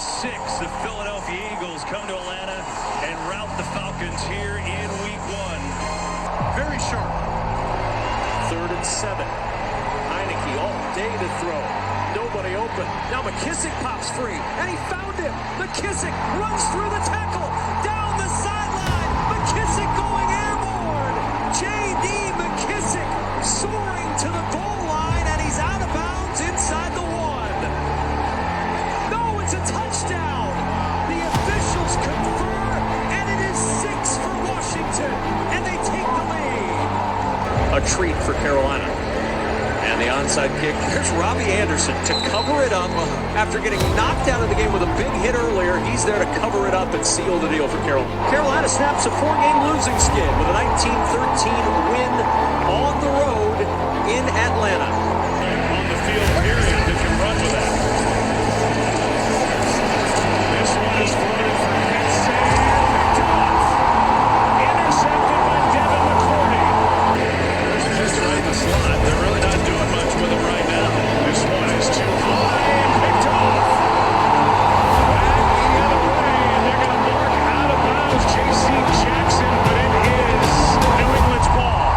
6, the Philadelphia Eagles come to Atlanta and rout the Falcons here in Week 1. Very sharp. 3rd and 7. Heineke all day to throw. Nobody open. Now McKissick pops free, and he found him. McKissick runs through the tackle, down the sideline. McKissick going airborne. J.D. McKissick soaring to the goal line, and he's out of bounds inside the 1. No, it's a touchdown. The officials confer, and it is 6 for Washington, and they take the lead. A treat for Carolina. And the onside kick. Here's Robbie Anderson to cover it up after getting knocked out of the game with a big hit earlier. He's there to cover it up and seal the deal for Carolina. Carolina snaps a 4-game losing skid with a 19-13 win on the road in Atlanta. On the field, period, that can run with that. This one is floated for Pittsburgh. Intercepted by Devin McCourty. Just right in the slot. They're really not doing much with him right now. This one is too high and picked off. Back the other way, and they're going to mark out of bounds J.C. Jackson, but it is New England's ball.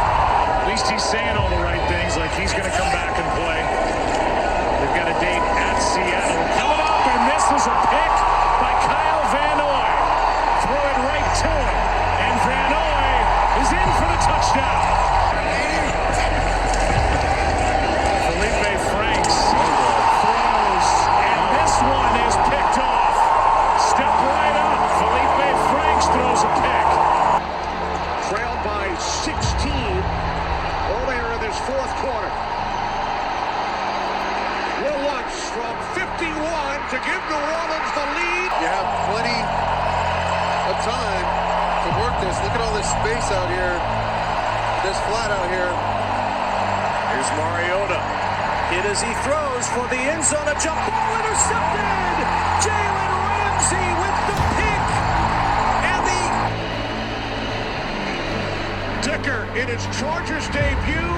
At least he's saying all the right things, like he's going to come back and play. They've got a date at Seattle. Coming up, and this is a pick by Kyle Van Noy. Throw it right to him, and Van Noy is in for the touchdown. To give New Orleans the lead. You have plenty of time to work this. Look at all this space out here. This flat out here. Here's Mariota. Hit as he throws for the end zone. A jump ball intercepted. Jalen Ramsey with the pick. And the Dicker in his Chargers debut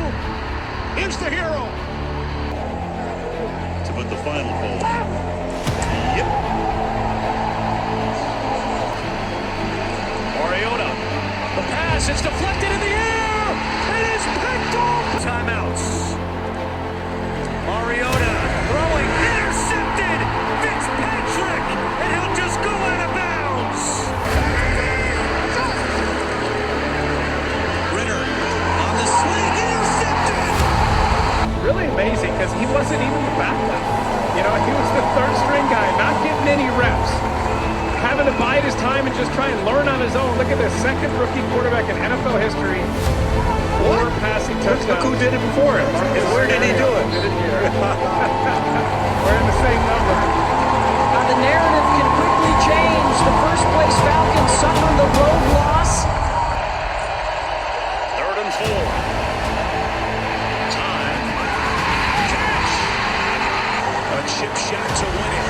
is the hero. To put the final goal. Yep. Mariota. The pass is deflected in the air. It is picked off. Timeouts. Mariota throwing. Intercepted. Fitzpatrick. And he'll just go out of bounds. Ritter on the swing. Intercepted. Really amazing because he wasn't even the backup. You know, he was the third string guy, not getting any reps. Having to bide his time and just try and learn on his own. Look at this, second rookie quarterback in NFL history. 4 passing touchdowns. Look who did it before him. And where did he do it? We're in the same number. The narrative can quickly change. The first place Falcons suffer the road loss. 3rd and 4. Chip shot to win it.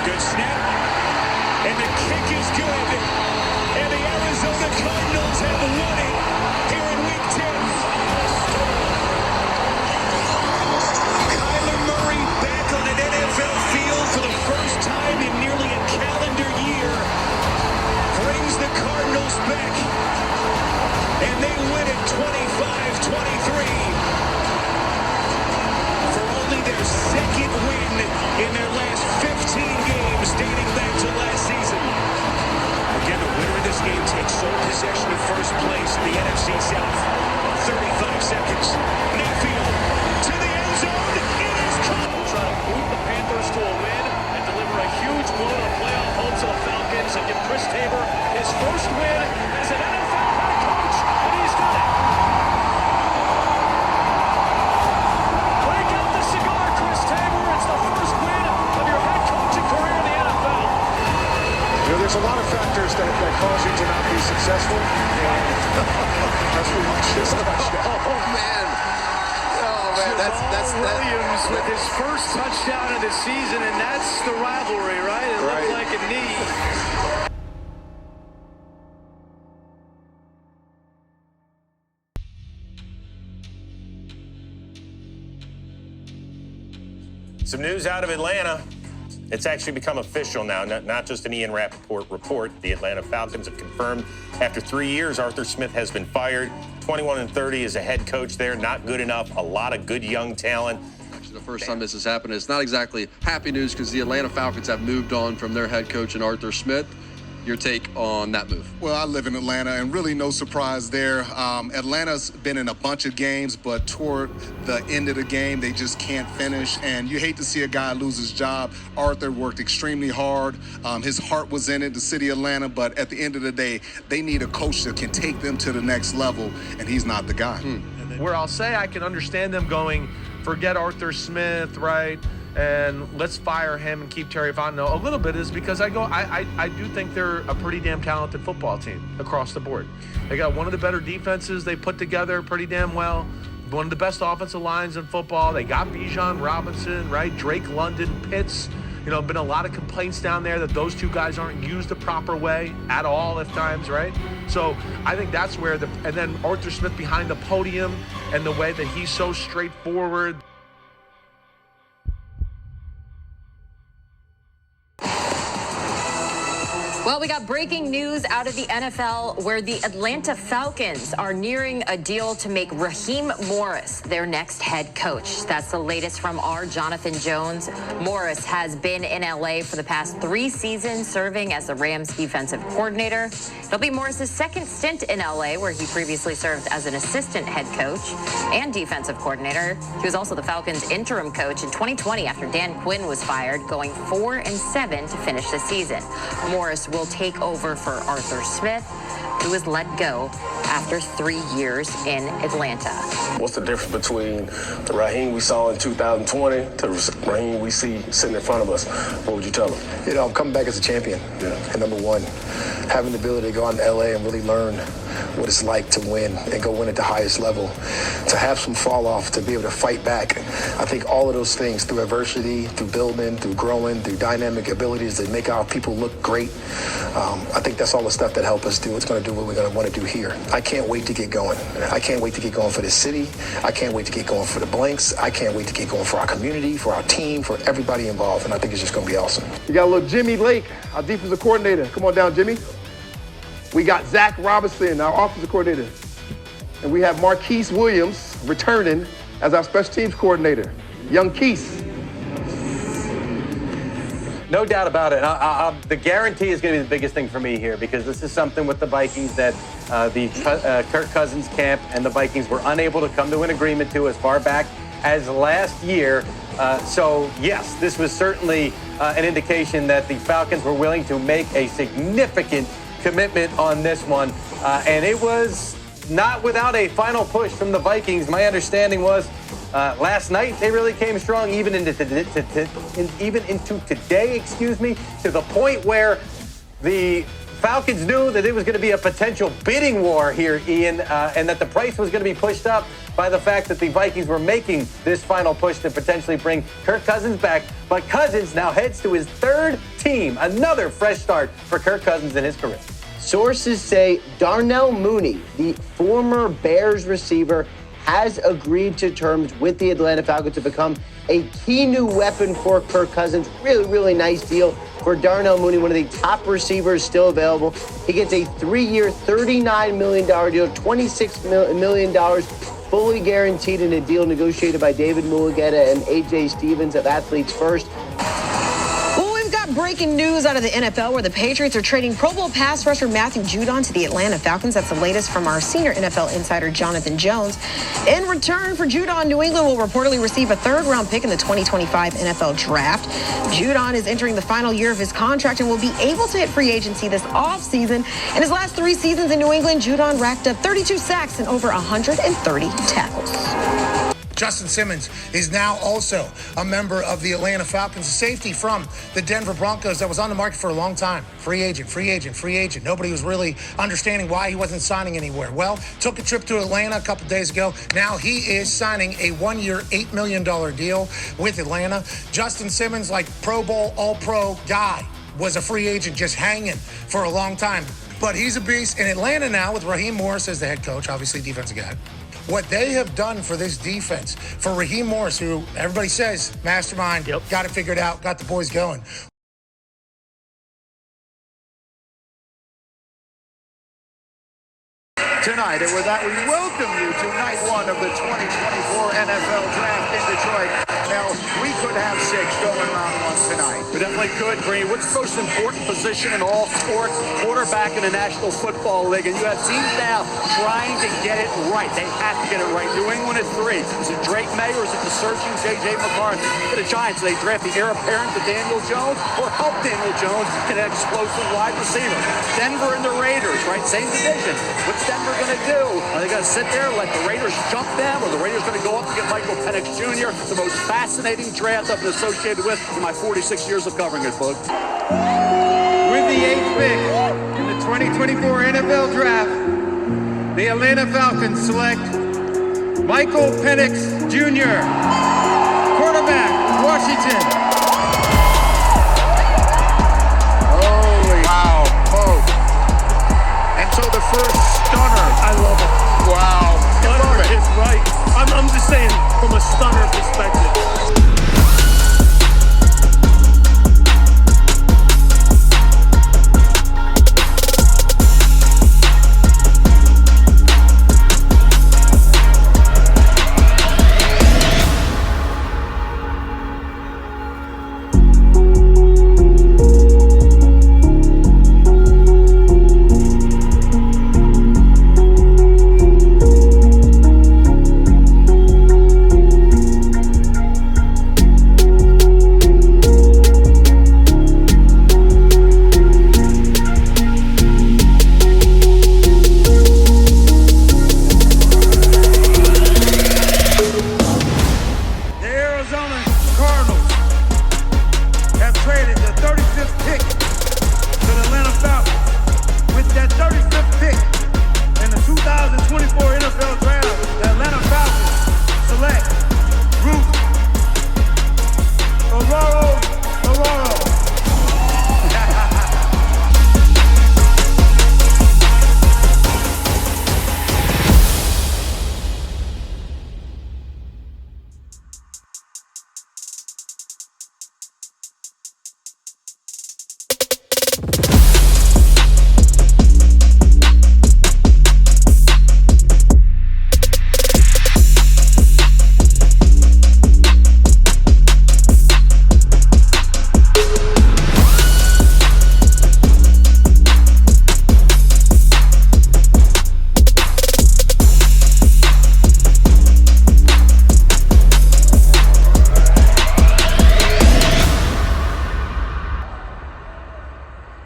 Good snap. And the kick is good. And the Arizona Cardinals have won it here in Week 10. Kyler Murray back on an NFL field for the first time in nearly a calendar year. Brings the Cardinals back. And they win it 25-23. Their second win in their last 15 games dating back to last season. Again, the winner of this game takes sole possession of first place in the NFC South. 35 seconds. Mayfield to the end zone. It is caught. We'll try to move the Panthers to a win and deliver a huge blow to the playoff hopes of the Falcons and give Chris Tabor his first win as an NFL head coach, and he's done it. There's a lot of factors that cause you to not be successful. As we watch this touchdown. Oh man, that's Williams with his first touchdown of the season, and that's the rivalry, right? It looked like a knee. Some news out of Atlanta. It's actually become official now, not just an Ian Rappaport report. The Atlanta Falcons have confirmed after 3 years, Arthur Smith has been fired. 21-30 as a head coach there, not good enough. A lot of good young talent. The first time this has happened, it's not exactly happy news because the Atlanta Falcons have moved on from their head coach and Arthur Smith. Your take on that move? Well, I live in Atlanta, and really no surprise there. Atlanta's been in a bunch of games, but toward the end of the game, they just can't finish. And you hate to see a guy lose his job. Arthur worked extremely hard. His heart was in it, the city of Atlanta. But at the end of the day, they need a coach that can take them to the next level, and he's not the guy. Where I'll say I can understand them going, forget Arthur Smith, right? And let's fire him and keep Terry Fontenot a little bit is because I do think they're a pretty damn talented football team across the board. They got one of the better defenses they put together pretty damn well. One of the best offensive lines in football. They got Bijan Robinson, right? Drake London, Pitts. You know, been a lot of complaints down there that those two guys aren't used the proper way at all at times, right? So I think that's where and then Arthur Smith behind the podium and the way that he's so straightforward. Well, we got breaking news out of the NFL where the Atlanta Falcons are nearing a deal to make Raheem Morris their next head coach. That's the latest from our Jonathan Jones. Morris has been in LA for the past 3 seasons, serving as the Rams defensive coordinator. It'll be Morris's second stint in LA, where he previously served as an assistant head coach and defensive coordinator. He was also the Falcons interim coach in 2020 after Dan Quinn was fired, going 4-7 to finish the season. Morris will take over for Arthur Smith, who was let go after 3 years in Atlanta. What's the difference between the Raheem we saw in 2020 to the Raheem we see sitting in front of us? What would you tell him? You know, I'm coming back as a champion. Yeah. And number one, having the ability to go out in LA and really learn what it's like to win and go win at the highest level, to have some fall off, to be able to fight back. I think all of those things through adversity, through building, through growing, through dynamic abilities that make our people look great. I think that's all the stuff that help us do. It's going to do what we're going to want to do here. I can't wait to get going. I can't wait to get going for the city. I can't wait to get going for the Blanks. I can't wait to get going for our community, for our team, for everybody involved. And I think it's just going to be awesome. We got a little Jimmy Lake, our defensive coordinator. Come on down, Jimmy. We got Zach Robinson, our offensive coordinator. And we have Marquise Williams returning as our special teams coordinator. Young Keese. No doubt about it. The guarantee is going to be the biggest thing for me here, because this is something with the Vikings that Kirk Cousins camp and the Vikings were unable to come to an agreement to as far back as last year. So, yes, this was certainly an indication that the Falcons were willing to make a significant commitment on this one. And it was not without a final push from the Vikings. My understanding was last night they really came strong, even into today, to the point where the Falcons knew that it was going to be a potential bidding war here, Ian, and that the price was going to be pushed up by the fact that the Vikings were making this final push to potentially bring Kirk Cousins back. But Cousins now heads to his third team, another fresh start for Kirk Cousins in his career. Sources say Darnell Mooney, the former Bears receiver, has agreed to terms with the Atlanta Falcons to become a key new weapon for Kirk Cousins. Really, really nice deal for Darnell Mooney, one of the top receivers still available. He gets a 3-year, $39 million deal, $26 million fully guaranteed in a deal negotiated by David Mulugheta and A.J. Stevens of Athletes First. Breaking news out of the NFL, where the Patriots are trading Pro Bowl pass rusher Matthew Judon to the Atlanta Falcons. That's the latest from our senior NFL insider, Jonathan Jones. In return for Judon, New England will reportedly receive a 3rd-round pick in the 2025 NFL Draft. Judon is entering the final year of his contract and will be able to hit free agency this offseason. In his last 3 seasons in New England, Judon racked up 32 sacks and over 130 tackles. Justin Simmons is now also a member of the Atlanta Falcons, a safety from the Denver Broncos that was on the market for a long time. Free agent. Nobody was really understanding why he wasn't signing anywhere. Well, took a trip to Atlanta a couple days ago. Now he is signing a 1-year, $8 million deal with Atlanta. Justin Simmons, like Pro Bowl, All-Pro guy, was a free agent just hanging for a long time. But he's a beast in Atlanta now with Raheem Morris as the head coach, obviously defensive guy. what they have done for this defense, for Raheem Morris, who everybody says, mastermind, got it figured out, got the boys going. Tonight, and with that, we welcome you to night one of the 2024 NFL Draft in Detroit. Now, we could have 6 going round 1 tonight. We definitely could, Green. What's the most important position in all sports? Quarterback in the National Football League. And you have teams now trying to get it right. They have to get it right. New England at 3. Is it Drake May or is it the searching J.J. McCarthy? For the Giants, they draft the heir apparent to Daniel Jones or help Daniel Jones get an explosive wide receiver. Denver and the Raiders, right? Same division. What's Denver going to do? Are they going to sit there and let the Raiders jump them, or the Raiders going to go up and get Michael Penix Jr.? The most fascinating draft I've been associated with in my 46 years of covering it, Bug. With the 8th pick in the 2024 NFL Draft, the Atlanta Falcons select Michael Penix Jr., quarterback, Washington. Holy wow. Oh. And so the first stunner. I love it. Wow. Stunner is right. I'm just saying from a stunner perspective.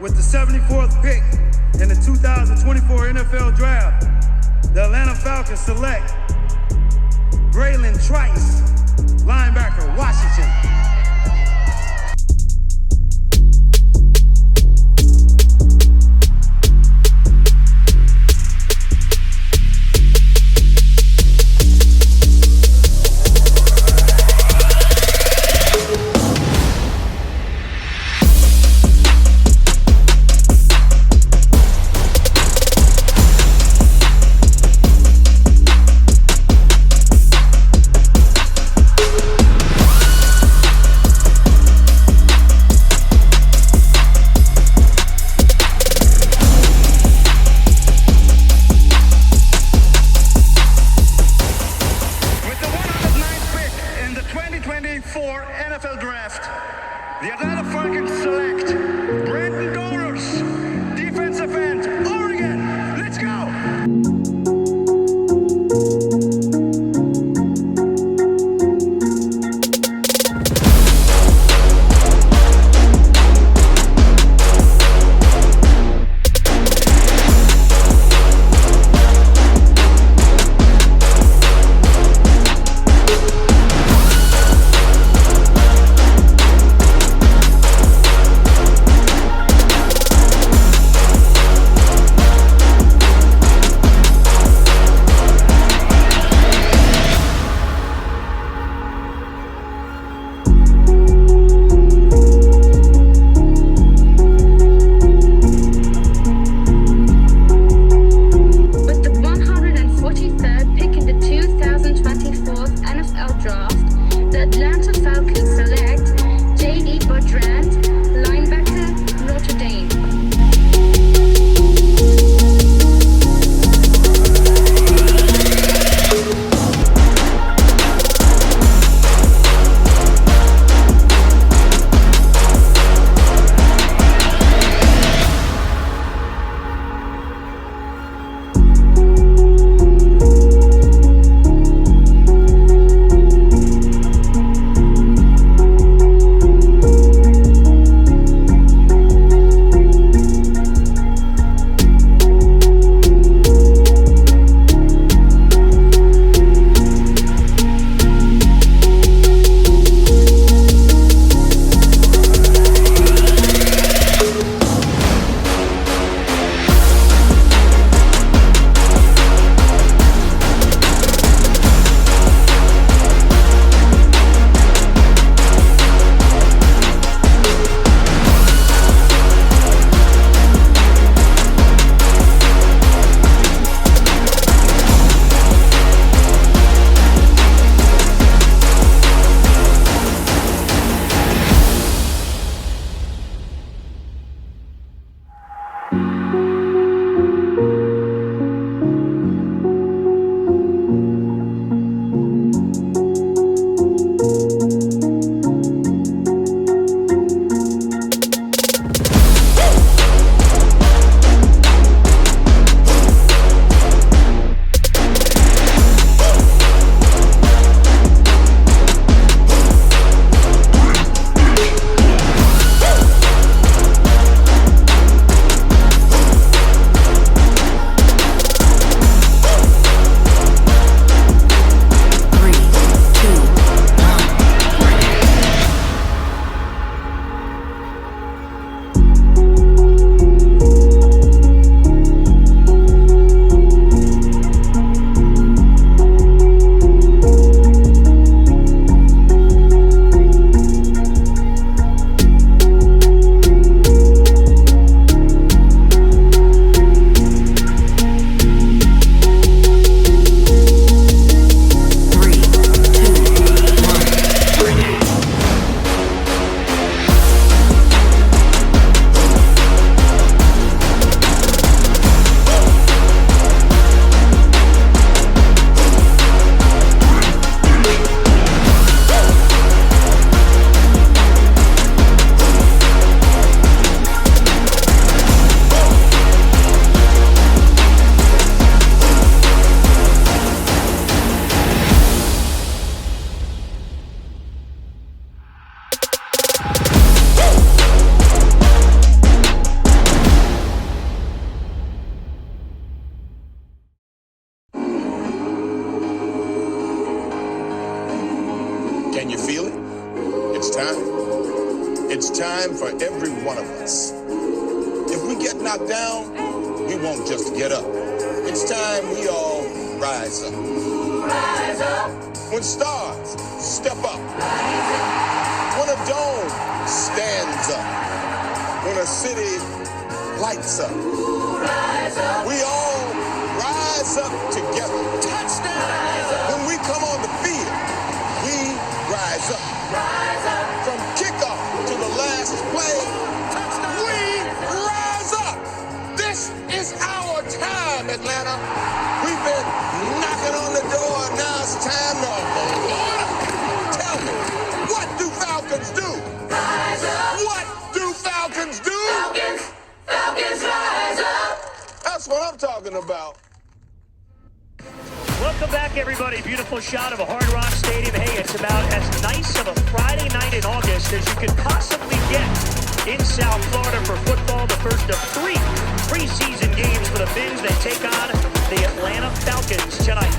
With the 74th pick in the 2024 NFL Draft, the Atlanta Falcons select Braylon Trice, linebacker, Washington. NFL Draft, the Atlanta Falcons select Brandon Dollars, defensive end, Oregon. Let's go. time for every one of us. If we get knocked down, we won't just get up. It's time we all rise up. Rise up. When stars step up. When a dome stands up. When a city lights up. Rise up. We all rise up together. Touchdown. When we come on the field, we rise up. Rise up. From kickoff to the last play, we rise up. This is our time, Atlanta. We've been knocking on the door. Now it's time to open up. Tell me, what do Falcons do? Rise up. What do Falcons do? Falcons rise up. That's what I'm talking about. Welcome back, everybody. Beautiful shot of a Hard Rock Stadium. Hey, it's about as nice of a Friday night in August as you could possibly get in South Florida for football. The first of 3 preseason games for the Fins. They take on the Atlanta Falcons tonight.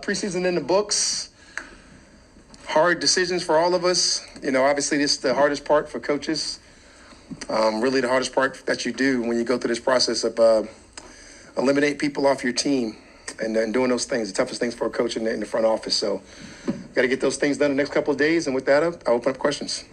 Preseason in the books. Hard decisions for all of us. You know, obviously this is the hardest part for coaches. Really the hardest part that you do when you go through this process of eliminate people off your team and doing those things, the toughest things for a coach in the front office. So got to get those things done the next couple of days. And with that, I'll open up questions.